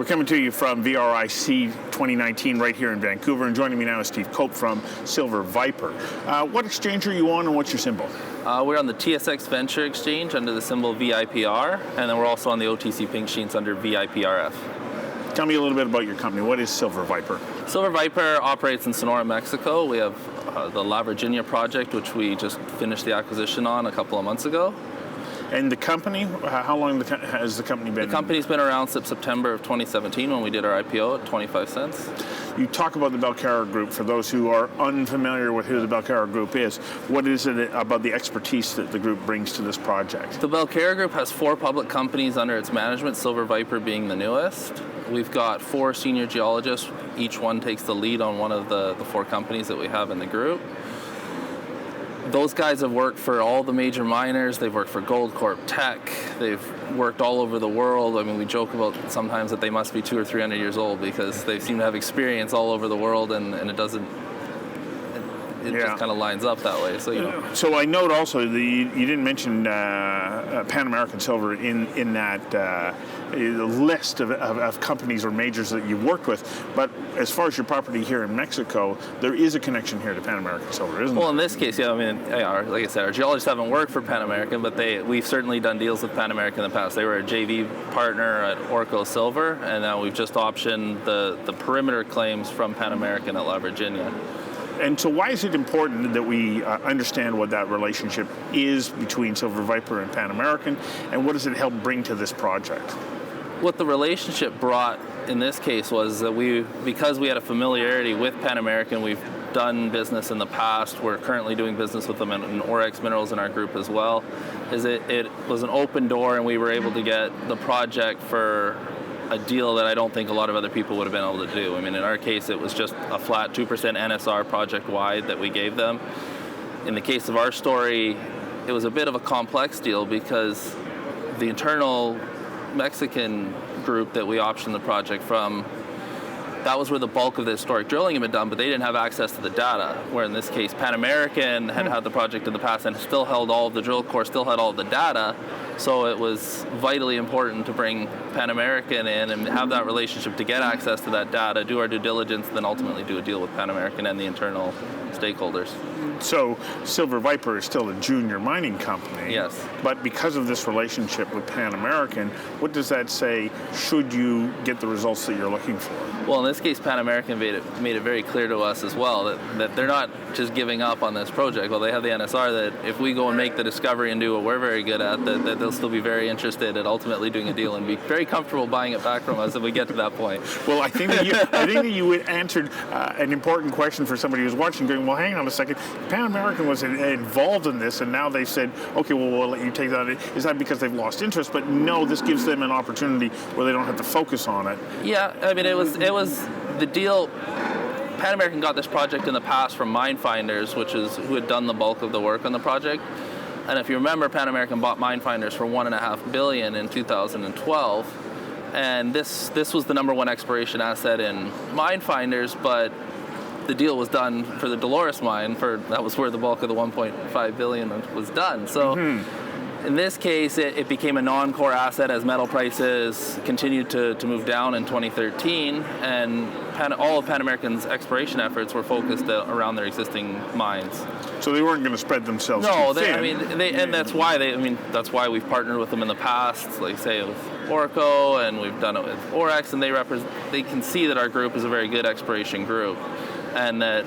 We're coming to you from VRIC 2019 right here in Vancouver, and joining me now is Steve Cope from Silver VIPR. What exchange are you on, and what's your symbol? We're on the TSX Venture Exchange under the symbol VIPR, and then we're also on the OTC Pink Sheets under VIPRF. Tell me a little bit about your company. What is Silver VIPR? Silver VIPR operates in Sonora, Mexico. We have the La Virginia project, which we just finished the acquisition on a couple of months ago. And the company, how long has the company been? The company's been around since September of 2017 when we did our IPO at 25 cents. You talk about the Belcarra Group. For those who are unfamiliar with who the Belcarra Group is, what is it about the expertise that the group brings to this project? The Belcarra Group has 4 public companies under its management, Silver VIPR being the newest. We've got 4 senior geologists. Each one takes the lead on one of the 4 companies that we have in the group. Those guys have worked for all the major miners. They've worked for Goldcorp, Teck. They've worked all over the world. I mean, we joke about sometimes that they must be 200 or 300 years old because they seem to have experience all over the world, and it doesn't. It just kind of lines up that way. So you know. So I note also you didn't mention Pan American Silver in that list of companies or majors that you worked with. But as far as your property here in Mexico, there is a connection here to Pan American Silver, isn't there? Well, in this case, yeah. I mean, like I said, our geologists haven't worked for Pan American, but we've certainly done deals with Pan American in the past. They were a JV partner at Orco Silver, and now we've just optioned the perimeter claims from Pan American at La Virginia. And so why is it important that we understand what that relationship is between Silver VIPR and Pan American, and what does it help bring to this project? What the relationship brought in this case was that because we had a familiarity with Pan American, we've done business in the past. We're currently doing business with them in Orex Minerals in our group as well. It was an open door, and we were able to get the project for a deal that I don't think a lot of other people would have been able to do. I mean, in our case, it was just a flat 2% NSR project-wide that we gave them. In the case of our story, it was a bit of a complex deal because the internal Mexican group that we optioned the project from, that was where the bulk of the historic drilling had been done, but they didn't have access to the data, where in this case, Pan American had had the project in the past and still held all of the drill core, still had all of the data. So it was vitally important to bring Pan American in and have that relationship to get access to that data, do our due diligence, and then ultimately do a deal with Pan American and the internal stakeholders. So Silver VIPR is still a junior mining company. Yes. But because of this relationship with Pan American, what does that say should you get the results that you're looking for? Well, in this case, Pan American made it very clear to us as well that they're not just giving up on this project. Well, they have the NSR that if we go and make the discovery and do what we're very good at, that they'll still be very interested in ultimately doing a deal and be very comfortable buying it back from us if we get to that point. Well, I think that you answered an important question for somebody who's watching, going, well, hang on a second. Pan American was involved in this, and now they said, okay, well, we'll let you take that. Is that because they've lost interest? But no, this gives them an opportunity where they don't have to focus on it. Yeah, I mean, it was the deal. Pan American got this project in the past from Minefinders, who had done the bulk of the work on the project. And if you remember, Pan American bought Minefinders for $1.5 billion in 2012. And this was the #1 exploration asset in Minefinders, but the deal was done for the Dolores mine. That was where the bulk of the $1.5 billion was done. So in this case, it became a non-core asset as metal prices continued to move down in 2013, and all of Pan American's exploration efforts were focused around their existing mines. So they weren't going to spread themselves too thin. And that's why we've partnered with them in the past, like say with Orco, and we've done it with Orex, and they can see that our group is a very good exploration group, and that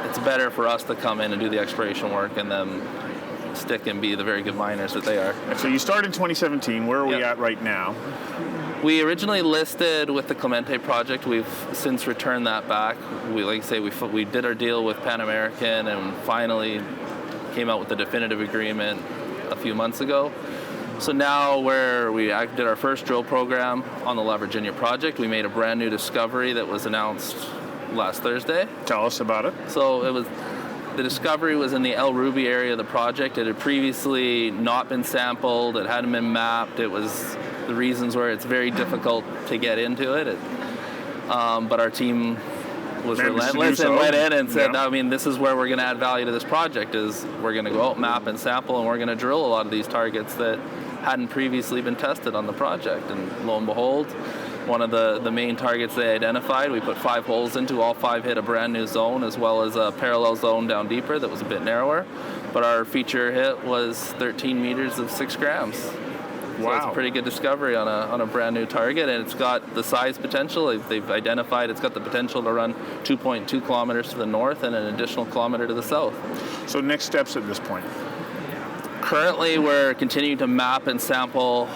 it's better for us to come in and do the exploration work and then stick and be the very good miners that they are. So you started in 2017. Where are we at right now? We originally listed with the Clemente project. We've since returned that back. We did our deal with Pan American and finally came out with the definitive agreement a few months ago. So now we did our first drill program on the La Virginia project. We made a brand new discovery that was announced last Thursday. Tell us about it. So the discovery was in the El Ruby area of the project. It had previously not been sampled. It hadn't been mapped. It was the reasons where it's very difficult to get into it. But our team was relentless and went in and said, I mean, this is where we're going to add value to this project, is we're going to go out, map, and sample, and we're going to drill a lot of these targets that hadn't previously been tested on the project. And lo and behold, one of the main targets they identified. We put 5 holes into, all 5 hit a brand new zone, as well as a parallel zone down deeper that was a bit narrower. But our feature hit was 13 meters of 6 grams. So Wow. it's a pretty good discovery on a brand new target, and it's got the size potential. They've identified it's got the potential to run 2.2 kilometers to the north and an additional kilometer to the south. So next steps at this point? Currently, we're continuing to map and sample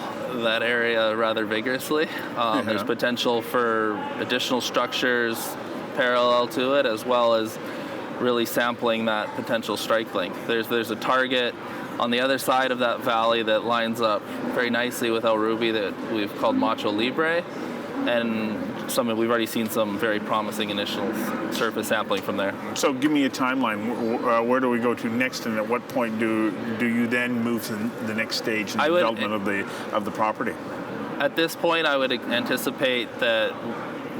that area rather vigorously. There's potential for additional structures parallel to it, as well as really sampling that potential strike length. There's a target on the other side of that valley that lines up very nicely with El Ruby that we've called Macho Libre, and we've already seen some very promising initial surface sampling from there. So give me a timeline. Where do we go to next, and at what point do you then move to the next stage in the development of the property? At this point, I would anticipate that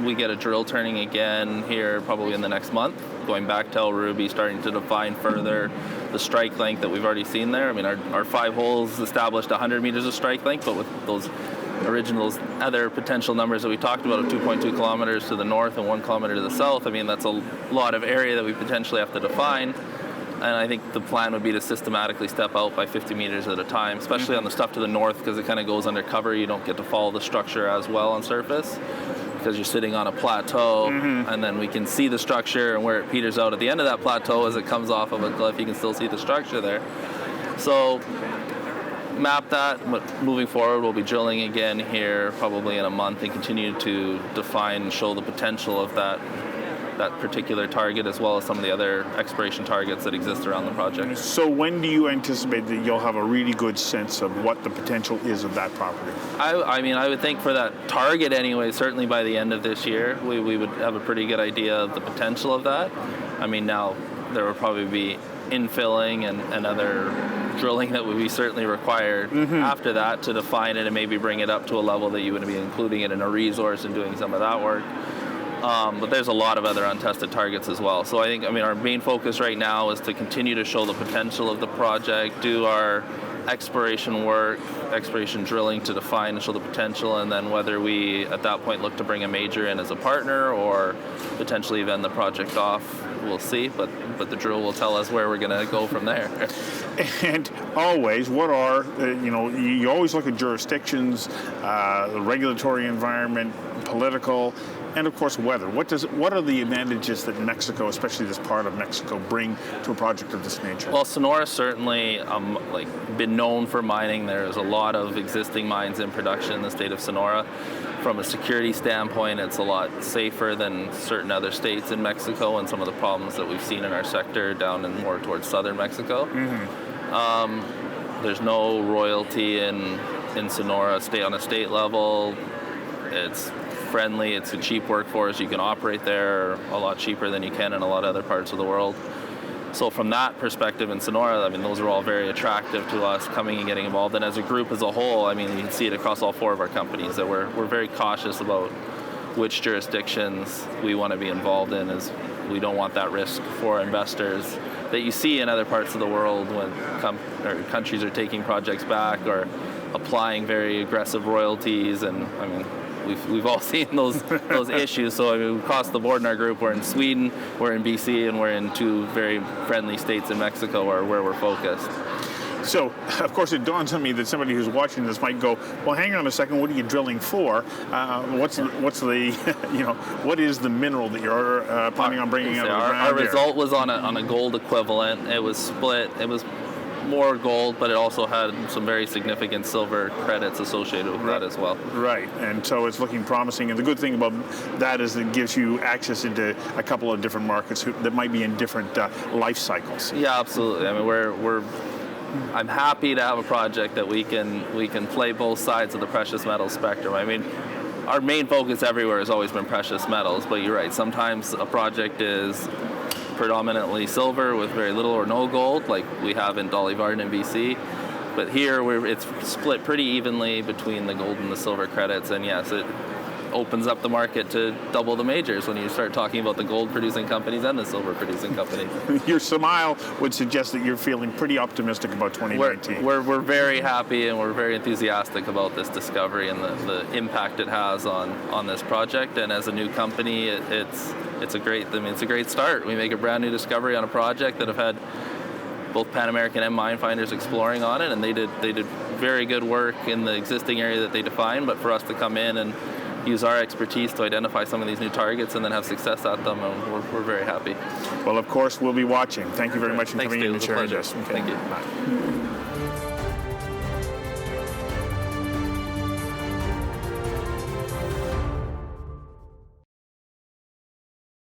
we get a drill turning again here probably in the next month, going back to El Ruby, starting to define further the strike length that we've already seen there. I mean, our 5 holes established 100 meters of strike length, but with those other potential numbers that we talked about of 2.2 kilometers to the north and 1 kilometer to the south, I mean, that's a lot of area that we potentially have to define. And I think the plan would be to systematically step out by 50 meters at a time, especially on the stuff to the north, because it kind of goes undercover. You don't get to follow the structure as well on surface, because you're sitting on a plateau, and then we can see the structure and where it peters out at the end of that plateau as it comes off of a cliff. You can still see the structure there. So map that, but moving forward we'll be drilling again here probably in a month and continue to define and show the potential of that particular target, as well as some of the other exploration targets that exist around the project. So when do you anticipate that you'll have a really good sense of what the potential is of that property? I mean, I would think for that target anyway, certainly by the end of this year, we would have a pretty good idea of the potential of that. I mean, now there will probably be infilling and other drilling that would be certainly required after that to define it and maybe bring it up to a level that you would be including it in a resource and doing some of that work. But there's a lot of other untested targets as well. So I mean, our main focus right now is to continue to show the potential of the project, do our exploration work, exploration drilling to define and show the potential, and then whether we at that point look to bring a major in as a partner or potentially even the project off, we'll see. But the drill will tell us where we're going to go from there. And always, what are, you always look at jurisdictions, the regulatory environment, political, and of course weather. What are the advantages that Mexico, especially this part of Mexico, bring to a project of this nature? Well, Sonora certainly been known for mining. There's a lot of existing mines in production in the state of Sonora. From a security standpoint, it's a lot safer than certain other states in Mexico and some of the problems that we've seen in our sector down and more towards southern Mexico. There's no royalty in Sonora on a state level. It's friendly, it's a cheap workforce. You can operate there a lot cheaper than you can in a lot of other parts of the world. So from that perspective in Sonora, I mean, those are all very attractive to us coming and getting involved. And as a group as a whole, I mean, you can see it across all 4 of our companies that we're very cautious about which jurisdictions we want to be involved in, as we don't want that risk for investors that you see in other parts of the world when countries are taking projects back or applying very aggressive royalties. And I mean, we've all seen those issues. So I mean, across the board in our group, we're in Sweden, we're in BC, and we're in 2 very friendly states in Mexico where we're focused. So, of course, it dawns on me that somebody who's watching this might go, well, hang on a second, what are you drilling for? What is the mineral that you're planning on bringing out of the ground? Our result was on a gold equivalent. It was split. It was more gold, but it also had some very significant silver credits associated with that as well. Right, and so it's looking promising. And the good thing about that is it gives you access into a couple of different markets that might be in different life cycles. Yeah, absolutely. I mean, I'm happy to have a project that we can play both sides of the precious metal spectrum. I mean, our main focus everywhere has always been precious metals, but you're right. Sometimes a project is predominantly silver with very little or no gold, like we have in Dolly Varden in BC. But here, it's split pretty evenly between the gold and the silver credits. And yes, opens up the market to double the majors when you start talking about the gold producing companies and the silver producing companies. Your smile would suggest that you're feeling pretty optimistic about 2019. We're very happy and we're very enthusiastic about this discovery and the impact it has on this project. And as a new company, it's a great start. We make a brand new discovery on a project that have had both Pan American and mine finders exploring on it, and they did very good work in the existing area that they defined. But for us to come in and use our expertise to identify some of these new targets and then have success at them, we're very happy. Well, of course, we'll be watching. Thank you very much for coming in and sharing this. Okay. Thank you. Bye.